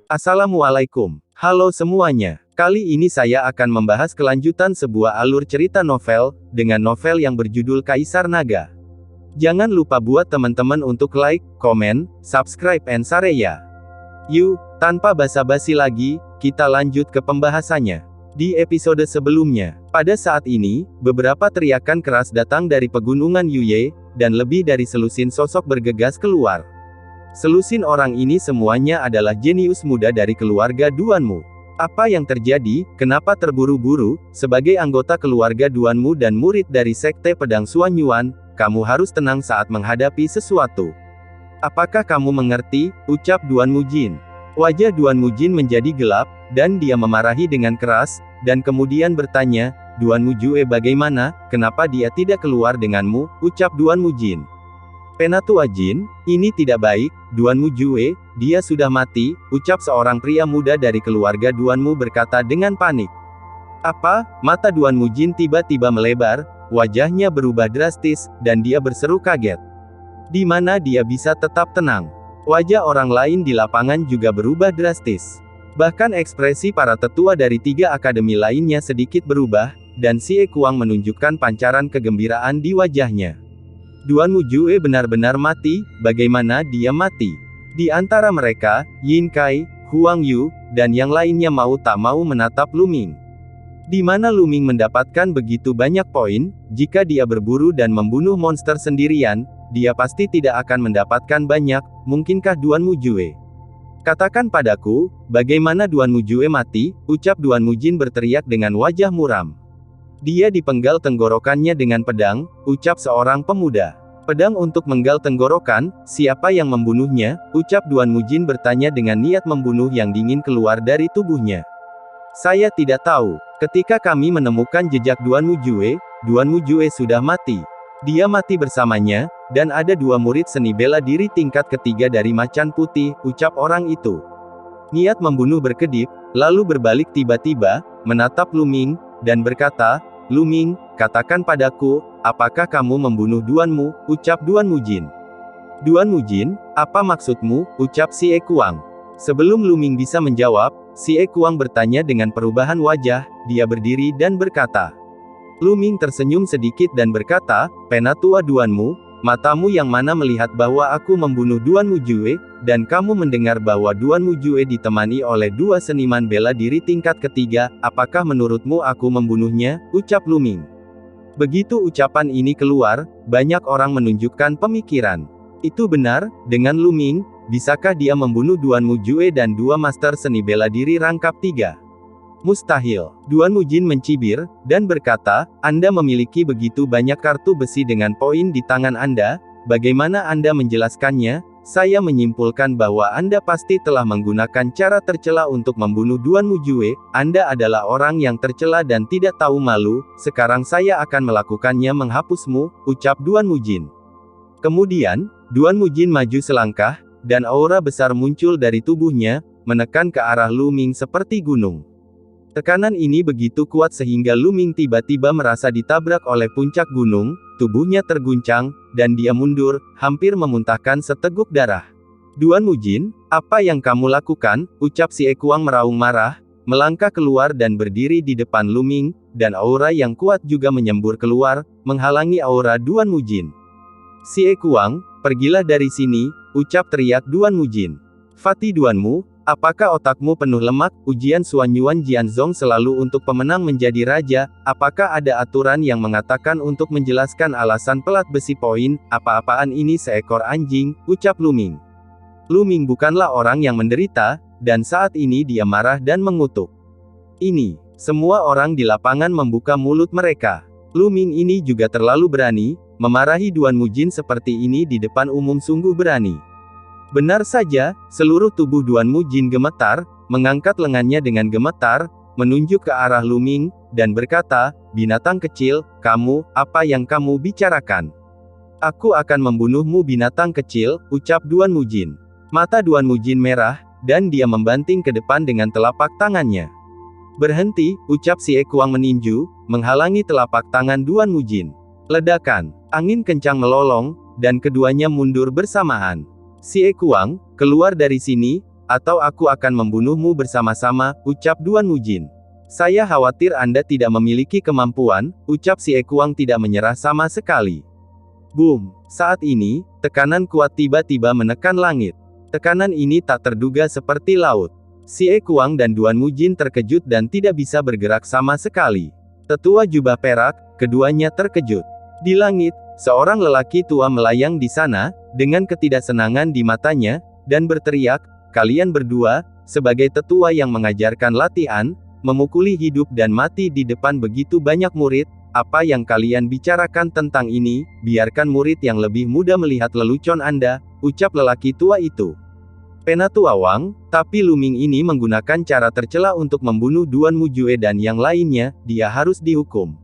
Assalamualaikum. Halo semuanya. Kali ini saya akan membahas kelanjutan sebuah alur cerita novel, dengan novel yang berjudul Kaisar Naga. Jangan lupa buat teman-teman untuk like, komen, subscribe and share ya. Yuk, tanpa basa-basi lagi, kita lanjut ke pembahasannya. Di episode sebelumnya, pada saat ini, beberapa teriakan keras datang dari pegunungan Yuye, dan lebih dari selusin sosok bergegas keluar. Selusin orang ini semuanya adalah jenius muda dari keluarga Duanmu. Apa yang terjadi, kenapa terburu-buru, sebagai anggota keluarga Duanmu dan murid dari Sekte Pedang Suanyuan, kamu harus tenang saat menghadapi sesuatu. Apakah kamu mengerti, ucap Duanmu Jin. Wajah Duanmu Jin menjadi gelap, dan dia memarahi dengan keras, dan kemudian bertanya, Duanmu Jue bagaimana, kenapa dia tidak keluar denganmu, ucap Duanmu Jin. Penatua Jin, ini tidak baik, Duanmu Jue, dia sudah mati, ucap seorang pria muda dari keluarga Duanmu berkata dengan panik. Apa? Mata Duanmu Jin tiba-tiba melebar, wajahnya berubah drastis, dan dia berseru kaget. Di mana dia bisa tetap tenang? Wajah orang lain di lapangan juga berubah drastis. Bahkan ekspresi para tetua dari 3 akademi lainnya sedikit berubah, dan Xie Kuang menunjukkan pancaran kegembiraan di wajahnya. Duanmu Jue benar-benar mati, bagaimana dia mati? Di antara mereka, Yin Kai, Huang Yu, dan yang lainnya mau tak mau menatap Lu Ming. Di mana Lu Ming mendapatkan begitu banyak poin, jika dia berburu dan membunuh monster sendirian, dia pasti tidak akan mendapatkan banyak, mungkinkah Duanmu Jue? Katakan padaku, bagaimana Duanmu Jue mati, ucap Duanmu Jin berteriak dengan wajah muram. Dia dipenggal tenggorokannya dengan pedang, ucap seorang pemuda. Pedang untuk menggal tenggorokan, siapa yang membunuhnya, ucap Duanmu Jin bertanya dengan niat membunuh yang dingin keluar dari tubuhnya. Saya tidak tahu. Ketika kami menemukan jejak Duanmu Jue sudah mati. Dia mati bersamanya, dan ada 2 murid seni bela diri tingkat ketiga dari Macan Putih, ucap orang itu. Niat membunuh berkedip, lalu berbalik tiba-tiba, menatap Lu Ming, dan berkata, Lu Ming, katakan padaku, apakah kamu membunuh Duanmu, ucap Duanmu Jin. Duanmu Jin, apa maksudmu, ucap Xie Kuang. Sebelum Lu Ming bisa menjawab, Xie Kuang bertanya dengan perubahan wajah, dia berdiri dan berkata. Lu Ming tersenyum sedikit dan berkata, Penatua Duanmu, matamu yang mana melihat bahwa aku membunuh Duanmu Jue, dan kamu mendengar bahwa Duanmu Jue ditemani oleh 2 seniman bela diri tingkat ketiga, apakah menurutmu aku membunuhnya, ucap Lu Ming. Begitu ucapan ini keluar, banyak orang menunjukkan pemikiran. Itu benar, dengan Lu Ming, bisakah dia membunuh Duanmu Jue dan 2 master seni bela diri rangkap 3? Mustahil. Duanmu Jin mencibir, dan berkata, Anda memiliki begitu banyak kartu besi dengan poin di tangan Anda, bagaimana Anda menjelaskannya? Saya menyimpulkan bahwa Anda pasti telah menggunakan cara tercela untuk membunuh Duanmu Jue, Anda adalah orang yang tercela dan tidak tahu malu, sekarang saya akan melakukannya menghapusmu, ucap Duanmu Jin. Kemudian, Duanmu Jin maju selangkah, dan aura besar muncul dari tubuhnya, menekan ke arah Lu Ming seperti gunung. Tekanan ini begitu kuat sehingga Lu Ming tiba-tiba merasa ditabrak oleh puncak gunung, tubuhnya terguncang, dan dia mundur, hampir memuntahkan seteguk darah. Duanmu Jin, apa yang kamu lakukan, ucap Xie Kuang meraung marah, melangkah keluar dan berdiri di depan Lu Ming, dan aura yang kuat juga menyembur keluar, menghalangi aura Duanmu Jin. Xie Kuang, pergilah dari sini, ucap teriak Duanmu Jin. Fatih Duanmu, apakah otakmu penuh lemak? Ujian Suanyuan Jianzong selalu untuk pemenang menjadi raja, apakah ada aturan yang mengatakan untuk menjelaskan alasan pelat besi poin, apa-apaan ini seekor anjing, ucap Lu Ming. Lu Ming bukanlah orang yang menderita, dan saat ini dia marah dan mengutuk. Ini, semua orang di lapangan membuka mulut mereka. Lu Ming ini juga terlalu berani, memarahi Duanmu Jin seperti ini di depan umum sungguh berani. Benar saja, seluruh tubuh Duanmu Jin gemetar, mengangkat lengannya dengan gemetar, menunjuk ke arah Lu Ming, dan berkata, binatang kecil, kamu, apa yang kamu bicarakan? Aku akan membunuhmu binatang kecil, ucap Duanmu Jin. Mata Duanmu Jin merah, dan dia membanting ke depan dengan telapak tangannya. Berhenti, ucap Xie Kuang meninju, menghalangi telapak tangan Duanmu Jin. Ledakan, angin kencang melolong, dan keduanya mundur bersamaan. Xie Kuang, keluar dari sini, atau aku akan membunuhmu bersama-sama, ucap Duan Mujin. Saya khawatir Anda tidak memiliki kemampuan, ucap Si Ekuang tidak menyerah sama sekali. Boom! Saat ini, tekanan kuat tiba-tiba menekan langit. Tekanan ini tak terduga seperti laut. Si Ekuang dan Duan Mujin terkejut dan tidak bisa bergerak sama sekali. Tetua jubah perak, keduanya terkejut. Di langit, seorang lelaki tua melayang di sana, dengan ketidaksenangan di matanya, dan berteriak, "Kalian berdua, sebagai tetua yang mengajarkan latihan, memukuli hidup dan mati di depan begitu banyak murid, apa yang kalian bicarakan tentang ini, biarkan murid yang lebih muda melihat lelucon Anda," ucap lelaki tua itu. Penatua Wang, tapi Luming ini menggunakan cara tercela untuk membunuh Duan Mujue dan yang lainnya, dia harus dihukum.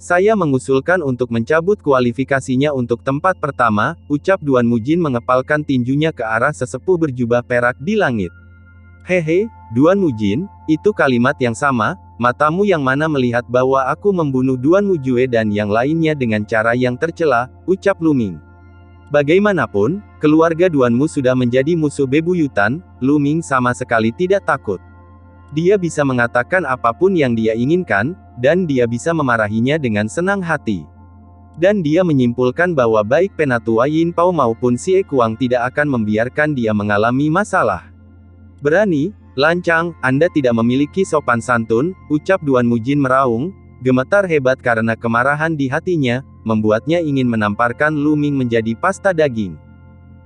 Saya mengusulkan untuk mencabut kualifikasinya untuk tempat pertama, ucap Duan Mujin mengepalkan tinjunya ke arah sesepuh berjubah perak di langit. Hehe, Duan Mujin, itu kalimat yang sama, matamu yang mana melihat bahwa aku membunuh Duan Mujue dan yang lainnya dengan cara yang tercela, ucap Luming. Bagaimanapun, keluarga Duanmu sudah menjadi musuh bebuyutan, Luming sama sekali tidak takut. Dia bisa mengatakan apapun yang dia inginkan, dan dia bisa memarahinya dengan senang hati. Dan dia menyimpulkan bahwa baik Penatua Yin Pao maupun Si Ekuang tidak akan membiarkan dia mengalami masalah. Berani, lancang, Anda tidak memiliki sopan santun, ucap Duan Mujin meraung, gemetar hebat karena kemarahan di hatinya, membuatnya ingin menamparkan Luming menjadi pasta daging.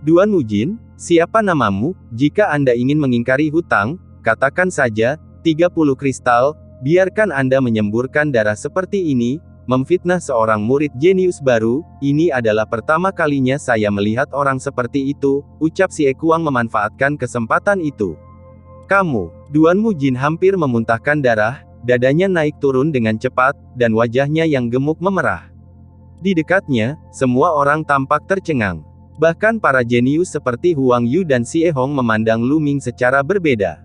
Duan Mujin, siapa namamu? Jika Anda ingin mengingkari hutang, katakan saja, 30 kristal, biarkan Anda menyemburkan darah seperti ini, memfitnah seorang murid jenius baru, ini adalah pertama kalinya saya melihat orang seperti itu, ucap Si Ekuang memanfaatkan kesempatan itu. Kamu, Duan Mujin hampir memuntahkan darah, dadanya naik turun dengan cepat, dan wajahnya yang gemuk memerah. Di dekatnya, semua orang tampak tercengang. Bahkan para jenius seperti Huang Yu dan Si Ehong memandang Luming secara berbeda.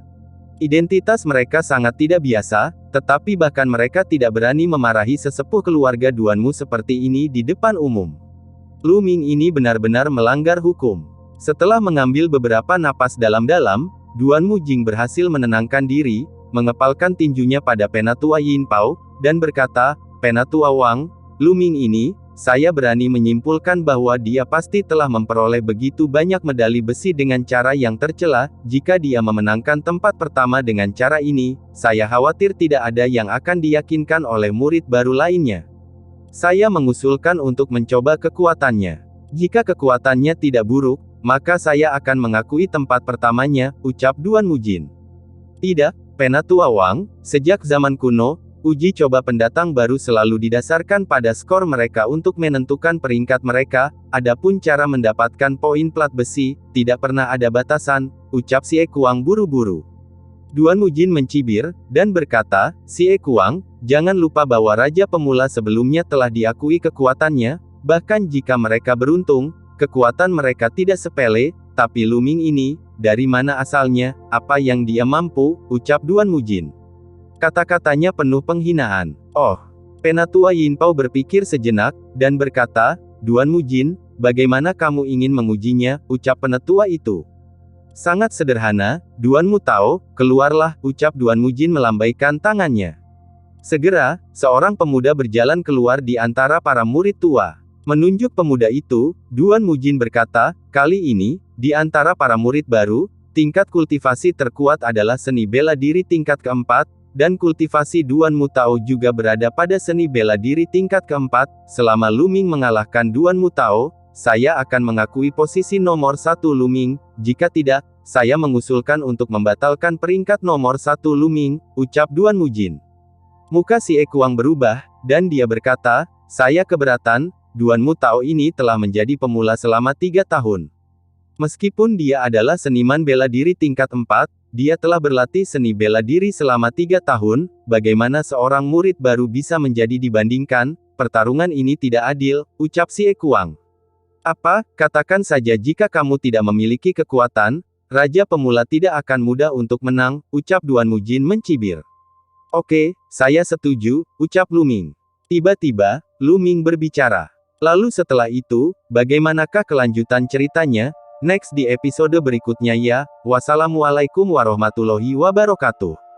Identitas mereka sangat tidak biasa, tetapi bahkan mereka tidak berani memarahi sesepuh keluarga Duanmu seperti ini di depan umum. Luming ini benar-benar melanggar hukum. Setelah mengambil beberapa napas dalam-dalam, Duan Mujing berhasil menenangkan diri, mengepalkan tinjunya pada Penatua Yin Pao, dan berkata, "Penatua Wang, Luming ini, saya berani menyimpulkan bahwa dia pasti telah memperoleh begitu banyak medali besi dengan cara yang tercela, jika dia memenangkan tempat pertama dengan cara ini, saya khawatir tidak ada yang akan diyakinkan oleh murid baru lainnya. Saya mengusulkan untuk mencoba kekuatannya. Jika kekuatannya tidak buruk, maka saya akan mengakui tempat pertamanya, ucap Duan Mujin. Tidak, Penatua Wang, sejak zaman kuno, uji coba pendatang baru selalu didasarkan pada skor mereka untuk menentukan peringkat mereka, adapun cara mendapatkan poin plat besi, tidak pernah ada batasan, ucap Si Ekuang buru-buru. Duan Mujin mencibir, dan berkata, Si Ekuang, jangan lupa bahwa Raja Pemula sebelumnya telah diakui kekuatannya, bahkan jika mereka beruntung, kekuatan mereka tidak sepele, tapi Luming ini, dari mana asalnya, apa yang dia mampu, ucap Duan Mujin. Kata-katanya penuh penghinaan. Oh, Penatua Yin Pao berpikir sejenak, dan berkata, Duan Mujin, bagaimana kamu ingin mengujinya, ucap penatua itu. Sangat sederhana, Duanmu tahu, keluarlah, ucap Duan Mujin melambaikan tangannya. Segera, seorang pemuda berjalan keluar di antara para murid tua. Menunjuk pemuda itu, Duan Mujin berkata, kali ini, di antara para murid baru, tingkat kultivasi terkuat adalah seni bela diri tingkat keempat, dan kultivasi Duanmu Tao juga berada pada seni bela diri tingkat keempat. Selama Luming mengalahkan Duanmu Tao, saya akan mengakui posisi nomor 1 Luming, jika tidak, saya mengusulkan untuk membatalkan peringkat nomor 1 Luming, ucap Duan Mujin. Muka Si Ekuang berubah, dan dia berkata, saya keberatan, Duanmu Tao ini telah menjadi pemula selama 3 tahun. Meskipun dia adalah seniman bela diri tingkat 4, dia telah berlatih seni bela diri selama 3 tahun, bagaimana seorang murid baru bisa menjadi dibandingkan, pertarungan ini tidak adil, ucap Si Ekuang. Apa, katakan saja jika kamu tidak memiliki kekuatan, Raja Pemula tidak akan mudah untuk menang, ucap Duan Mujin mencibir. Oke, saya setuju, ucap Luming. Tiba-tiba, Luming berbicara. Lalu setelah itu, bagaimanakah kelanjutan ceritanya? Next di episode berikutnya ya. Wassalamualaikum warahmatullahi wabarakatuh.